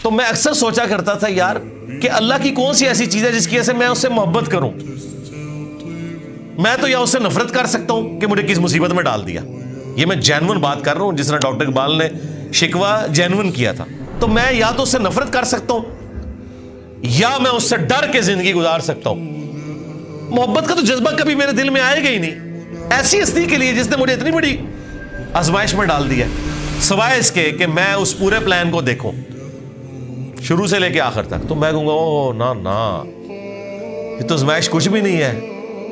تو میں اکثر سوچا کرتا تھا یار کہ اللہ کی کون سی ایسی چیز ہے جس کی وجہ سے میں اس سے محبت کروں. میں تو یا اس سے نفرت کر سکتا ہوں کہ مجھے کس مصیبت میں ڈال دیا. یہ میں جینون بات کر رہا ہوں، جس طرح ڈاکٹر اقبال نے شکوہ جینون کیا تھا. تو میں یا تو اس سے نفرت کر سکتا ہوں یا میں اس سے ڈر کے زندگی گزار سکتا ہوں. محبت کا تو جذبہ کبھی میرے دل میں آئے گا ہی نہیں ایسی ہستی کے لیے جس نے مجھے اتنی بڑی آزمائش میں ڈال دیا، سوائے اس کے کہ میں اس پورے پلان کو دیکھوں شروع سے لے کے آخر تک. تو میں کہوں گا او نا یہ تو آزمائش کچھ بھی نہیں ہے.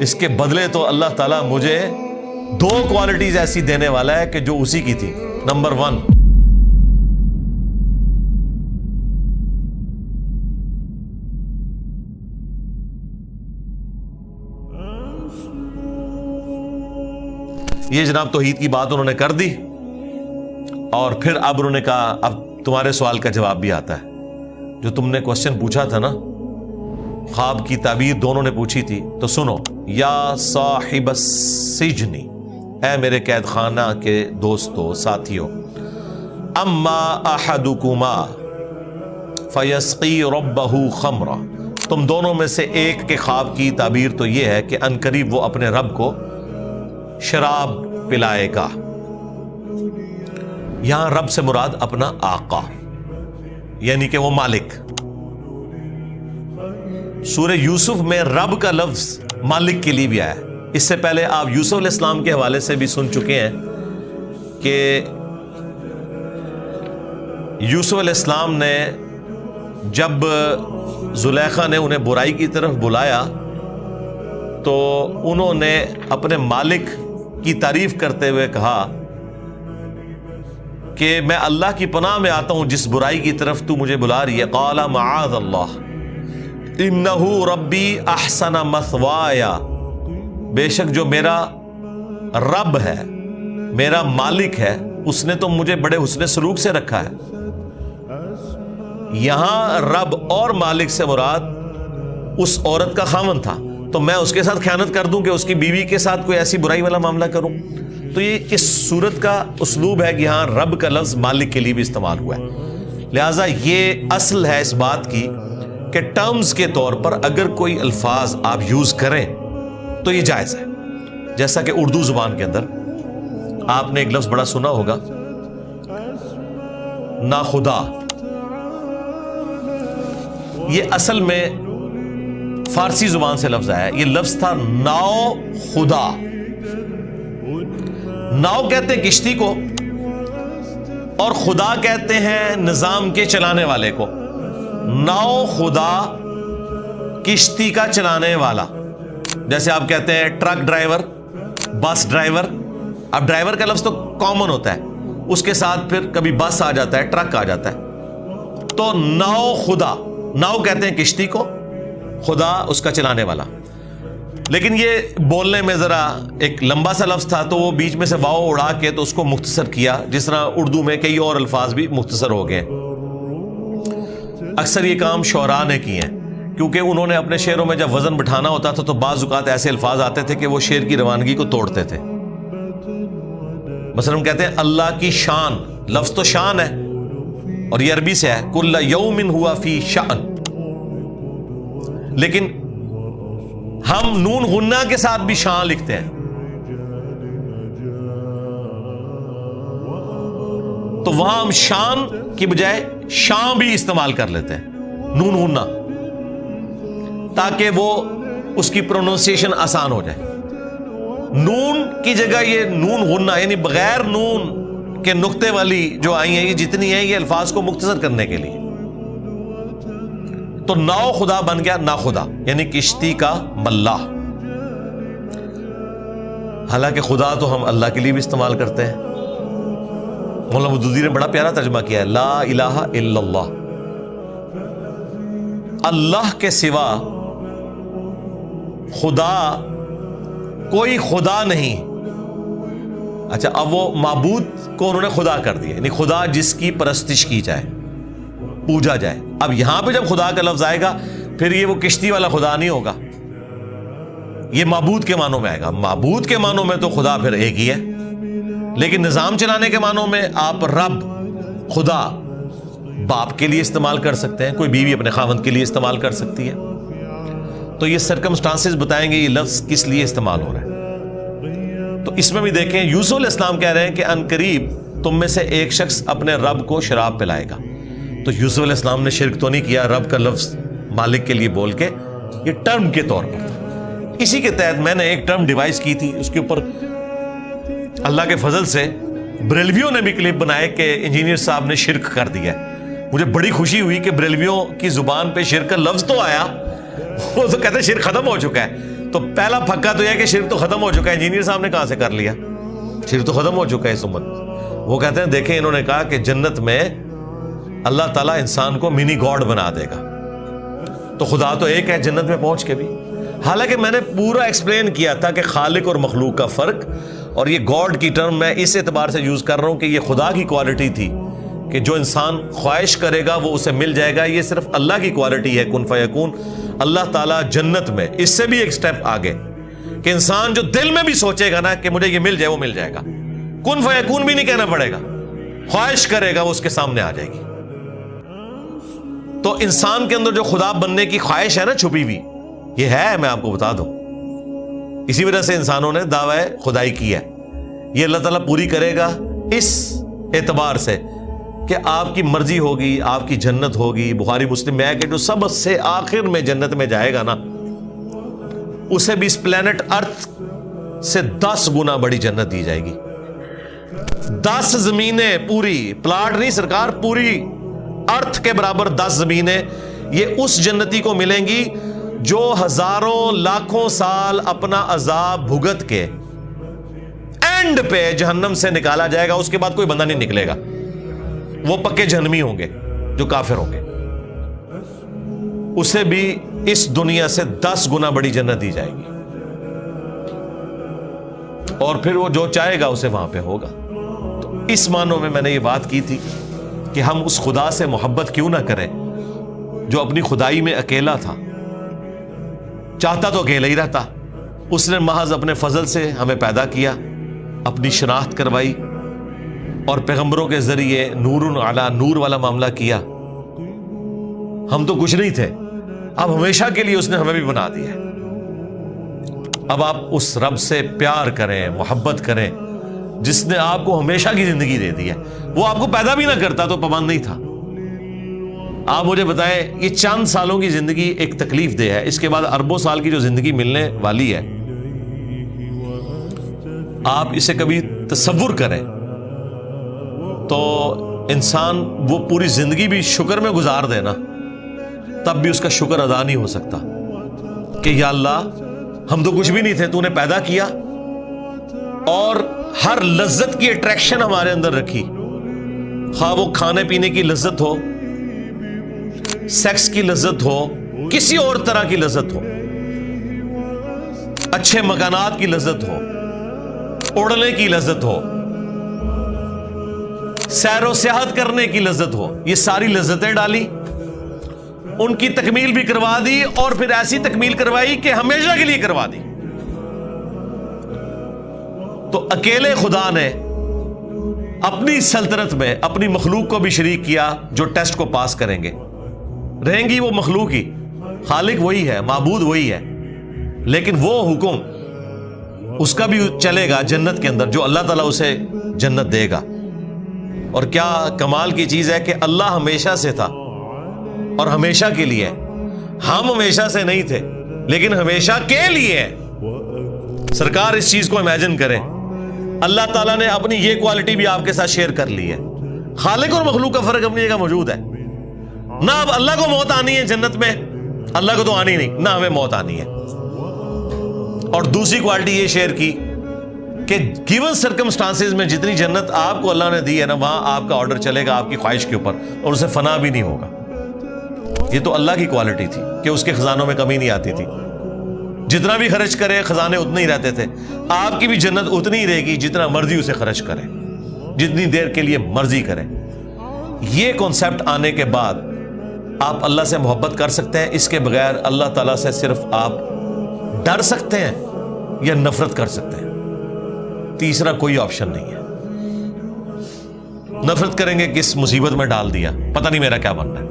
اس کے بدلے تو اللہ تعالیٰ مجھے 2 کوالٹیز ایسی دینے والا ہے کہ جو اسی کی تھی. نمبر 1، یہ جناب توحید کی بات انہوں نے کر دی، اور پھر اب انہوں نے کہا اب تمہارے سوال کا جواب بھی آتا ہے. جو تم نے کوسچن پوچھا تھا نا، خواب کی تعبیر دونوں نے پوچھی تھی، تو سنو. یا صاحب السجن، اے میرے قید خانہ کے دوستو ساتھیو، اما احدکما فیسقی ربہ خمرا، تم دونوں میں سے ایک کے خواب کی تعبیر تو یہ ہے کہ عنقریب وہ اپنے رب کو شراب پلائے گا. یہاں رب سے مراد اپنا آقا، یعنی کہ وہ مالک. سورہ یوسف میں رب کا لفظ مالک کے لیے بھی آیا ہے. اس سے پہلے آپ یوسف علیہ السلام کے حوالے سے بھی سن چکے ہیں کہ یوسف علیہ السلام نے جب زلیخا نے انہیں برائی کی طرف بلایا تو انہوں نے اپنے مالک کی تعریف کرتے ہوئے کہا کہ میں اللہ کی پناہ میں آتا ہوں جس برائی کی طرف تو مجھے بلا رہی ہے. قال معاذ اللہ انہ ربی احسن مثوایا، بے شک جو میرا رب ہے، میرا مالک ہے، اس نے تو مجھے بڑے حسن سلوک سے رکھا ہے. یہاں رب اور مالک سے مراد اس عورت کا خاوند تھا، تو میں اس کے ساتھ خیانت کر دوں کہ اس کی بیوی کے ساتھ کوئی ایسی برائی والا معاملہ کروں. تو یہ اس صورت کا اسلوب ہے کہ یہاں رب کا لفظ مالک کے لیے بھی استعمال ہوا ہے. لہٰذا یہ اصل ہے اس بات کی کہ ٹرمز کے طور پر اگر کوئی الفاظ آپ یوز کریں تو یہ جائز ہے. جیسا کہ اردو زبان کے اندر آپ نے ایک لفظ بڑا سنا ہوگا، ناخدا. یہ اصل میں فارسی زبان سے لفظ آیا ہے. یہ لفظ تھا ناؤ خدا. ناؤ کہتے ہیں کشتی کو، اور خدا کہتے ہیں نظام کے چلانے والے کو. ناؤ خدا کشتی کا چلانے والا. جیسے آپ کہتے ہیں ٹرک ڈرائیور، بس ڈرائیور. اب ڈرائیور کا لفظ تو کامن ہوتا ہے، اس کے ساتھ پھر کبھی بس آ جاتا ہے، ٹرک آ جاتا ہے. تو ناؤ خدا، ناؤ کہتے ہیں کشتی کو، خدا اس کا چلانے والا. لیکن یہ بولنے میں ذرا ایک لمبا سا لفظ تھا تو وہ بیچ میں سے واؤ اڑا کے تو اس کو مختصر کیا، جس طرح اردو میں کئی اور الفاظ بھی مختصر ہو گئے. اکثر یہ کام شعراء نے کیے ہیں، کیونکہ انہوں نے اپنے شعروں میں جب وزن بٹھانا ہوتا تھا تو بعض اوقات ایسے الفاظ آتے تھے کہ وہ شعر کی روانگی کو توڑتے تھے. مثلا ہم کہتے ہیں اللہ کی شان، لفظ تو شان ہے اور یہ عربی سے ہے، کل یوم ہوا فی شأن. لیکن ہم نون غنہ کے ساتھ بھی شان لکھتے ہیں، تو وہاں ہم شان کی بجائے شاں بھی استعمال کر لیتے ہیں، نون غنہ، تاکہ وہ اس کی پروننسیشن آسان ہو جائے. نون کی جگہ یہ نون غنہ، یعنی بغیر نون کے نقطے والی جو آئی ہیں، یہ جتنی ہیں یہ الفاظ کو مختصر کرنے کے لیے. تو ناؤ خدا بن گیا ناخدا، یعنی کشتی کا ملاح. حالانکہ خدا تو ہم اللہ کے لیے بھی استعمال کرتے ہیں. مولانا مودودی نے بڑا پیارا ترجمہ کیا ہے، لا الہ الا اللہ، اللہ کے سوا خدا کوئی خدا نہیں. اچھا، اب وہ معبود کو انہوں نے خدا کر دیا، یعنی خدا جس کی پرستش کی جائے، پوجا جائے. اب یہاں پہ جب خدا کا لفظ آئے گا پھر یہ وہ کشتی والا خدا نہیں ہوگا، یہ معبود کے معنوں میں آئے گا. معبود کے معنوں میں تو خدا پھر ایک ہی ہے، لیکن نظام چلانے کے معنوں میں آپ رب، خدا باپ کے لیے استعمال کر سکتے ہیں, کوئی بیوی اپنے خاوند کے لیے استعمال کر سکتی ہے. تو یہ سرکمسٹانسز بتائیں گے یہ لفظ کس لیے استعمال ہو رہا ہے. تو اس میں بھی دیکھیں یوسف علیہ السلام کہہ رہے ہیں کہ ان قریب تم میں سے ایک شخص اپنے رب کو شراب پلائے گا. تو یوسف علیہ السلام نے شرک تو نہیں کیا, رب کا لفظ مالک کے لیے بول کے یہ ٹرم کے طور پر. اسی کے تحت میں نے ایک ٹرم ڈیوائز کی تھی, اس کے اوپر اللہ کے فضل سے بریلویوں نے بھی کلپ بنائے کہ انجینئر صاحب نے شرک کر دیا. مجھے بڑی خوشی ہوئی کہ بریلویوں کی زبان پہ شرک کا لفظ تو آیا, وہ تو کہتے ہیں شرک ختم ہو چکا ہے. تو پہلا پھکا تو یہ کہ شرک تو ختم ہو چکا ہے, انجینئر صاحب نے کہاں سے کر لیا, شرک تو ختم ہو چکا ہے اس امت. وہ کہتے ہیں دیکھیں انہوں نے کہا کہ جنت میں اللہ تعالیٰ انسان کو منی گاڈ بنا دے گا, تو خدا تو ایک ہے جنت میں پہنچ کے بھی. حالانکہ میں نے پورا ایکسپلین کیا تھا کہ خالق اور مخلوق کا فرق, اور یہ گاڈ کی ٹرم میں اس اعتبار سے یوز کر رہا ہوں کہ یہ خدا کی کوالٹی تھی کہ جو انسان خواہش کرے گا وہ اسے مل جائے گا. یہ صرف اللہ کی کوالٹی ہے کن فیکون. اللہ تعالیٰ جنت میں اس سے بھی ایک سٹیپ آگے کہ انسان جو دل میں بھی سوچے گا نا کہ مجھے یہ مل جائے, وہ مل جائے گا. کن فیکون بھی نہیں کہنا پڑے گا, خواہش کرے گا وہ اس کے سامنے آ جائے گی. تو انسان کے اندر جو خدا بننے کی خواہش ہے نا چھپی ہوئی, یہ ہے, میں آپ کو بتا دوں. اسی وجہ سے انسانوں نے دعوی خدائی کی ہے. یہ اللہ تعالیٰ پوری کرے گا اس اعتبار سے کہ آپ کی مرضی ہوگی, آپ کی جنت ہوگی. بخاری مسلم میں ہے کہ جو سب سے آخر میں جنت میں جائے گا نا, اسے بھی اس پلانٹ ارتھ سے 10 گنا بڑی جنت دی جائے گی. 10 زمینیں پوری, پلاٹ نہیں سرکار, پوری ارتھ کے برابر 10 زمینیں یہ اس جنتی کو ملیں گی جو ہزاروں لاکھوں سال اپنا عذاب بھگت کے اینڈ پہ جہنم سے نکالا جائے گا. اس کے بعد کوئی بندہ نہیں نکلے گا, وہ پکے جہنمی ہوں گے جو کافر ہوں گے. اسے بھی اس دنیا سے 10 گنا بڑی جنت دی جائے گی, اور پھر وہ جو چاہے گا اسے وہاں پہ ہوگا. تو اس معنوں میں نے یہ بات کی تھی کہ ہم اس خدا سے محبت کیوں نہ کریں جو اپنی خدائی میں اکیلا تھا. چاہتا تو اکیلا ہی رہتا, اس نے محض اپنے فضل سے ہمیں پیدا کیا, اپنی شناخت کروائی, اور پیغمبروں کے ذریعے نور علی نور والا معاملہ کیا. ہم تو کچھ نہیں تھے, اب ہمیشہ کے لیے اس نے ہمیں بھی بنا دیا. اب آپ اس رب سے پیار کریں, محبت کریں جس نے آپ کو ہمیشہ کی زندگی دے دی ہے. وہ آپ کو پیدا بھی نہ کرتا تو پابند نہیں تھا. آپ مجھے بتائیں, یہ چند سالوں کی زندگی ایک تکلیف دہ ہے, اس کے بعد اربوں سال کی جو زندگی ملنے والی ہے, آپ اسے کبھی تصور کریں تو انسان وہ پوری زندگی بھی شکر میں گزار دے نا, تب بھی اس کا شکر ادا نہیں ہو سکتا کہ یا اللہ ہم تو کچھ بھی نہیں تھے, تو نے پیدا کیا اور ہر لذت کی اٹریکشن ہمارے اندر رکھی, خواہ وہ کھانے پینے کی لذت ہو, سیکس کی لذت ہو, کسی اور طرح کی لذت ہو, اچھے مکانات کی لذت ہو, اڑنے کی لذت ہو, سیر و سیاحت کرنے کی لذت ہو. یہ ساری لذتیں ڈالی, ان کی تکمیل بھی کروا دی, اور پھر ایسی تکمیل کروائی کہ ہمیشہ کے لیے کروا دی. تو اکیلے خدا نے اپنی سلطنت میں اپنی مخلوق کو بھی شریک کیا جو ٹیسٹ کو پاس کریں گے. رہیں گی وہ مخلوق ہی, خالق وہی ہے, معبود وہی ہے, لیکن وہ حکم اس کا بھی چلے گا جنت کے اندر جو اللہ تعالیٰ اسے جنت دے گا. اور کیا کمال کی چیز ہے کہ اللہ ہمیشہ سے تھا اور ہمیشہ کے لیے. ہم ہمیشہ سے نہیں تھے لیکن ہمیشہ کے لیے. سرکار اس چیز کو امیجن کریں, اللہ تعالیٰ نے اپنی یہ کوالٹی بھی آپ کے ساتھ شیئر کر لی ہے. خالق اور مخلوق کا فرق اپنی جگہ موجود ہے. نہ اب اللہ کو موت آنی ہے جنت میں, اللہ کو تو آنی نہیں, نہ ہمیں موت آنی ہے. اور دوسری کوالٹی یہ شیئر کی کہ گیون سرکمسٹانسز میں جتنی جنت آپ کو اللہ نے دی ہے نا, وہاں آپ کا آرڈر چلے گا آپ کی خواہش کے اوپر, اور اسے فنا بھی نہیں ہوگا. یہ تو اللہ کی کوالٹی تھی کہ اس کے خزانوں میں کمی نہیں آتی تھی. جتنا بھی خرچ کرے خزانے اتنے ہی رہتے تھے. آپ کی بھی جنت اتنی ہی رہے گی جتنا مرضی اسے خرچ کرے, جتنی دیر کے لیے مرضی کرے. یہ کانسیپٹ آنے کے بعد آپ اللہ سے محبت کر سکتے ہیں. اس کے بغیر اللہ تعالیٰ سے صرف آپ ڈر سکتے ہیں یا نفرت کر سکتے ہیں, تیسرا کوئی آپشن نہیں ہے. نفرت کریں گے کہ اس مصیبت میں ڈال دیا، پتہ نہیں میرا کیا بننا ہے۔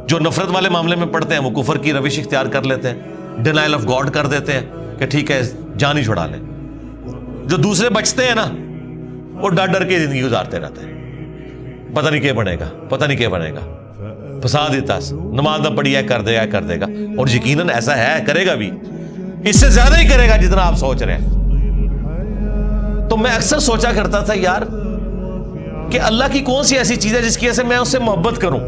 جو نفرت والے معاملے میں پڑھتے ہیں وہ کفر کی روش اختیار کر لیتے ہیں، ڈینائل آف گاڈ کر دیتے ہیں کہ ٹھیک ہے جان ہی چھڑا لیں۔ جو دوسرے بچتے ہیں نا وہ ڈر ڈر کے زندگی گزارتے رہتے ہیں، پتہ نہیں کیا بنے گا، پتہ نہیں کیا بنے گا، پھنسا دیتا، نماز نہ پڑھی ہے کر دے گا، اور یقیناً ایسا ہے، کرے گا بھی، اس سے زیادہ ہی کرے گا جتنا آپ سوچ رہے ہیں۔ تو میں اکثر سوچا کرتا تھا یار کہ اللہ کی کون سی ایسی چیز ہے جس کی وجہ سے میں اس سے محبت کروں؟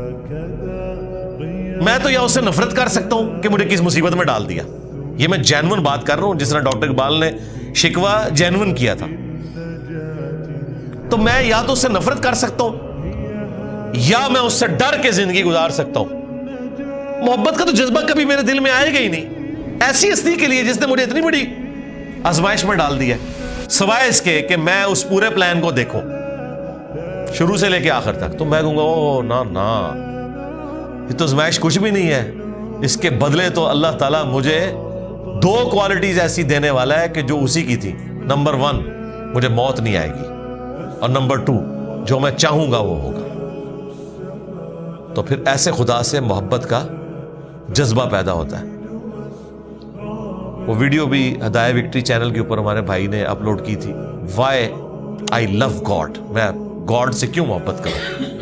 میں تو یا اس سے نفرت کر سکتا ہوں کہ مجھے کس مصیبت میں ڈال دیا۔ یہ میں جینون بات کر رہا ہوں، جس طرح ڈاکٹر اقبال نے شکوہ جینون کیا تھا۔ تو میں یا تو اس سے نفرت کر سکتا ہوں یا میں اس سے ڈر کے زندگی گزار سکتا ہوں۔ محبت کا تو جذبہ کبھی میرے دل میں آئے گا ہی نہیں ایسی ہستی کے لیے جس نے مجھے اتنی بڑی آزمائش میں ڈال دی ہے، سوائے اس کے کہ میں اس پورے پلان کو دیکھوں شروع سے لے کے آخر تک، تو میں کہوں گا او نا، یہ تو آزمائش کچھ بھی نہیں ہے، اس کے بدلے تو اللہ تعالیٰ مجھے 2 کوالٹیز ایسی دینے والا ہے کہ جو اسی کی تھی۔ نمبر 1 مجھے موت نہیں آئے گی، اور نمبر 2 جو میں چاہوں گا وہ ہوگا۔ تو پھر ایسے خدا سے محبت کا جذبہ پیدا ہوتا ہے۔ وہ ویڈیو بھی ہدایہ وکٹری چینل کے اوپر ہمارے بھائی نے اپلوڈ کی تھی، وائی آئی لو گاڈ، میں گاڈ سے کیوں محبت کروں۔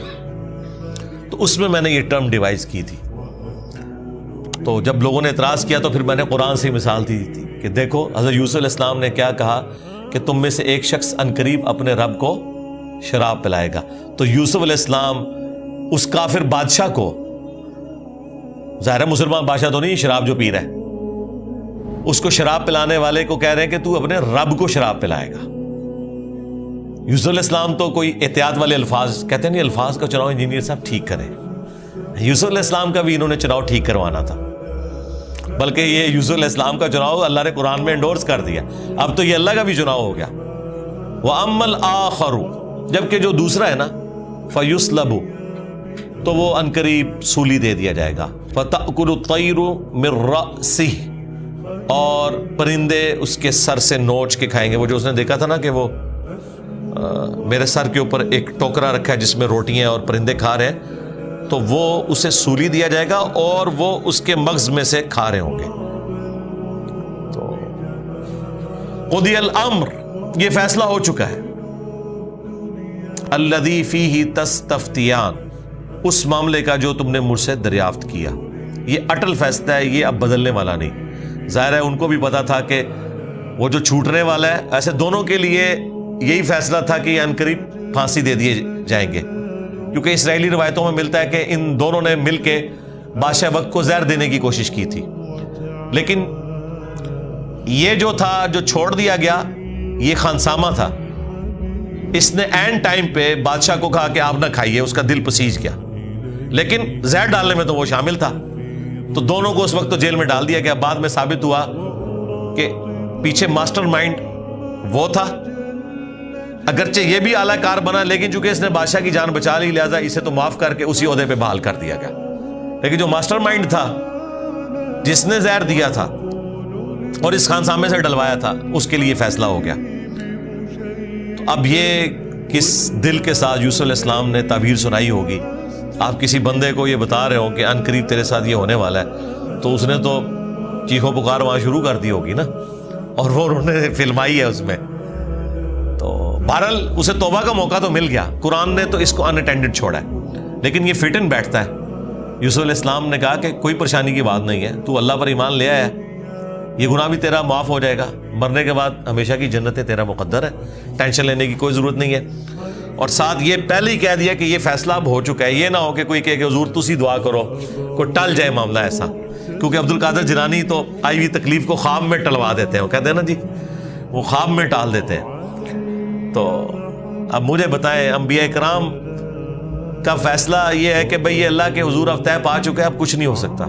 تو اس میں میں نے یہ ٹرم ڈیوائز کی تھی۔ تو جب لوگوں نے اعتراض کیا تو پھر میں نے قرآن سے مثال دی تھی کہ دیکھو حضرت یوسف علیہ السلام نے کیا کہا کہ تم میں سے ایک شخص عنقریب اپنے رب کو شراب پلائے گا۔ تو یوسف علیہ السلام اس کافر بادشاہ کو، ظاہر مسلمان بادشاہ تو نہیں شراب جو پی رہا ہے، اس کو شراب پلانے والے کو کہہ رہے ہیں کہ تو اپنے رب کو شراب پلائے گا۔ یوسف علیہ السلام تو کوئی احتیاط والے الفاظ کہتے ہیں، نہیں الفاظ کا چناؤ انجینئر صاحب ٹھیک کریں۔ یوسف علیہ السلام کا بھی انہوں نے چناؤ ٹھیک کروانا تھا، بلکہ یہ یوسف علیہ السلام کا چناؤ اللہ نے قرآن میں انڈورس کر دیا، اب تو یہ اللہ کا بھی چناؤ ہو گیا۔ وَأَمَّا الْآخَرُ، جبکہ جو دوسرا ہے نا، فَيُسْلَبُ، تو وہ عنقریب سولی دے دیا جائے گا، فَتَأْكُلُ الطَّيْرُ مِن رَأْسِهِ، اور پرندے اس کے سر سے نوچ کے کھائیں گے۔ وہ جو اس نے دیکھا تھا نا کہ وہ میرے سر کے اوپر ایک ٹوکرا رکھا ہے جس میں روٹیاں اور پرندے کھا رہے ہیں، تو وہ اسے سولی دیا جائے گا اور وہ اس کے مغز میں سے کھا رہے ہوں گے۔ تو قضی الامر، یہ فیصلہ ہو چکا ہے۔ الذی فیہ تستفتیان، اس معاملے کا جو تم نے مجھ سے دریافت کیا، یہ اٹل فیصلہ ہے، یہ اب بدلنے والا نہیں۔ ظاہر ہے ان کو بھی پتا تھا کہ وہ جو چھوٹنے والا ہے، ایسے دونوں کے لیے یہی فیصلہ تھا کہ یہ عنقریب پھانسی دے دیے جائیں گے، کیونکہ اسرائیلی روایتوں میں ملتا ہے کہ ان دونوں نے مل کے بادشاہ وقت کو زہر دینے کی کوشش کی تھی، لیکن یہ جو تھا جو چھوڑ دیا گیا یہ خانسامہ تھا، اس نے اینڈ ٹائم پہ بادشاہ کو کہا کہ آپ نہ کھائیے، اس کا دل پسیج گیا، لیکن زہر ڈالنے میں تو وہ شامل تھا، تو دونوں کو اس وقت تو جیل میں ڈال دیا گیا۔ بعد میں ثابت ہوا کہ پیچھے ماسٹر مائنڈ وہ تھا، اگرچہ یہ بھی اعلیٰ کار بنا، لیکن چونکہ اس نے بادشاہ کی جان بچا لی لہٰذا اسے تو معاف کر کے اسی عہدے پہ بحال کر دیا گیا، لیکن جو ماسٹر مائنڈ تھا جس نے زہر دیا تھا اور اس خانسامے سے ڈلوایا تھا، اس کے لیے فیصلہ ہو گیا۔ تو اب یہ کس دل کے ساتھ یوسف علیہ السلام نے تعبیر سنائی ہوگی؟ آپ کسی بندے کو یہ بتا رہے ہو کہ ان قریب تیرے ساتھ یہ ہونے والا ہے، تو اس نے تو چیخو پکار وہاں شروع کر دی ہوگی نا، اور وہ انہوں نے فلمائی ہے اس میں۔ تو بہرحال اسے توبہ کا موقع تو مل گیا، قرآن نے تو اس کو ان اٹینڈڈ چھوڑا ہے، لیکن یہ فٹ ان بیٹھتا ہے۔ یوسف علیہ السلام نے کہا کہ کوئی پریشانی کی بات نہیں ہے، تو اللہ پر ایمان لے آیا، یہ گناہ بھی تیرا معاف ہو جائے گا، مرنے کے بعد ہمیشہ کی جنت تیرا مقدر ہے، ٹینشن لینے کی کوئی ضرورت نہیں ہے۔ اور ساتھ یہ پہلے ہی کہہ دیا کہ یہ فیصلہ اب ہو چکا ہے، یہ نہ ہو کہ کوئی کہے کہ حضور تسی دعا کرو، کوئی ٹل جائے معاملہ ایسا، کیونکہ عبد القادر جیلانی تو آئی ہوئی تکلیف کو خواب میں ٹلوا دیتے ہیں، وہ کہتے ہیں نا جی، وہ خواب میں ٹال دیتے ہیں۔ تو اب مجھے بتائیں، انبیاء کرام کا فیصلہ یہ ہے کہ بھئی یہ اللہ کے حضور اب طے پا چکا ہے، اب کچھ نہیں ہو سکتا۔